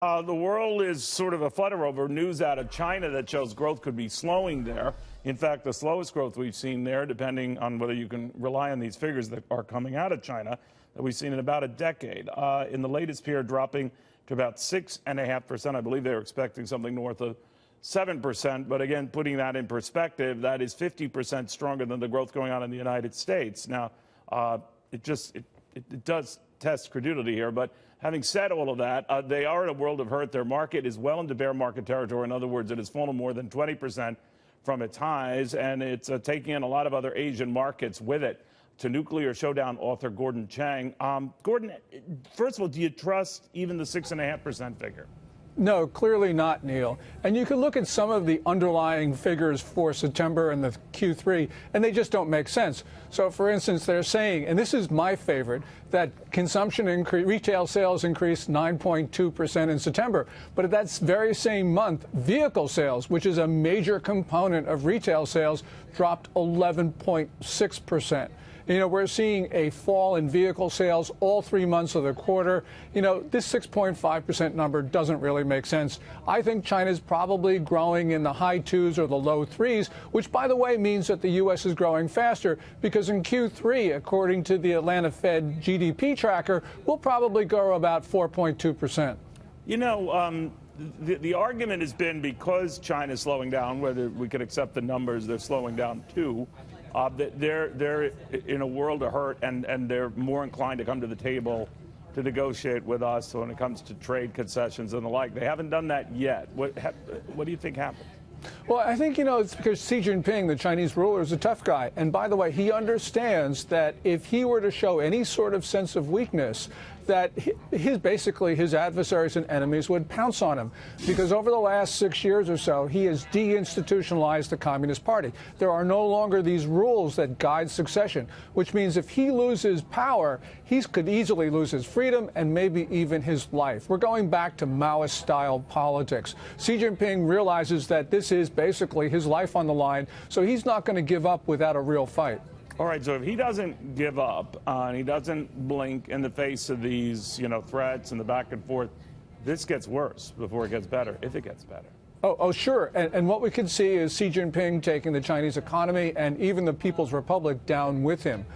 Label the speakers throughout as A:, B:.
A: The world is sort of a flutter over news out of China that shows growth could be slowing there. In fact, the slowest growth we've seen there, depending on whether you can rely on these figures that are coming out of China, that we've seen in about a decade. In the latest period, dropping to about 6.5%. I believe they were expecting something north of 7%. But again, putting that in perspective, that is 50% stronger than the growth going on in the United States. Now, it does test credulity here, but having said all of that, they are in a world of hurt. Their market is well into bear market territory. In other words, it has fallen more than 20% from its highs, and it's taking in a lot of other Asian markets with it. To Nuclear Showdown author Gordon Chang. Gordon, first of all, do you trust even the 6.5% figure?
B: No, clearly not, Neil. And you can look at some of the underlying figures for September and the Q3, and they just don't make sense. So, for instance, they're saying, and this is my favorite, that retail sales increased 9.2% in September. But at that very same month, vehicle sales, which is a major component of retail sales, dropped 11.6%. You know, we're seeing a fall in vehicle sales all 3 months of the quarter. You know, this 6.5% number doesn't really make sense. I think China's probably growing in the high 2s or the low 3s, which, by the way, means that the U.S. is growing faster, because in Q3, according to the Atlanta Fed GDP tracker, we'll probably grow about 4.2%.
A: You know, the argument has been because China's slowing down, whether we could accept the numbers, they're slowing down too. They're in a world of hurt, and they're more inclined to come to the table to negotiate with us when it comes to trade concessions and the like. They haven't done that yet. What do you think happened?
B: Well, I think, you know, it's because Xi Jinping, the Chinese ruler, is a tough guy. And by the way, he understands that if he were to show any sort of sense of weakness, that basically his adversaries and enemies would pounce on him. Because over the last 6 years or so, he has deinstitutionalized the Communist Party. There are no longer these rules that guide succession, which means if he loses power, he could easily lose his freedom and maybe even his life. We're going back to Maoist-style politics. Xi Jinping realizes that this is basically his life on the line, so he's not going to give up without a real fight.
A: All right, so if he doesn't give up and he doesn't blink in the face of these, you know, threats and the back and forth, this gets worse before it gets better, if it gets better.
B: Oh, sure. And what we could see is Xi Jinping taking the Chinese economy and even the People's Republic down with him.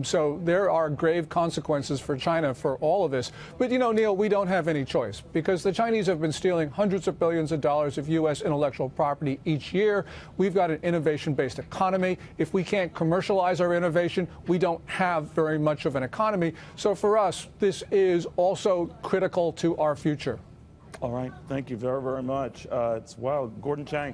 B: So there are grave consequences for China for all of this. But, you know, Neil, we don't have any choice, because the Chinese have been stealing hundreds of billions of dollars of U.S. intellectual property each year. We've got an innovation-based economy. If we can't commercialize our innovation, we don't have very much of an economy. So for us, this is also critical to our future.
A: All right. Thank you very, very much. It's wild. Gordon Chang.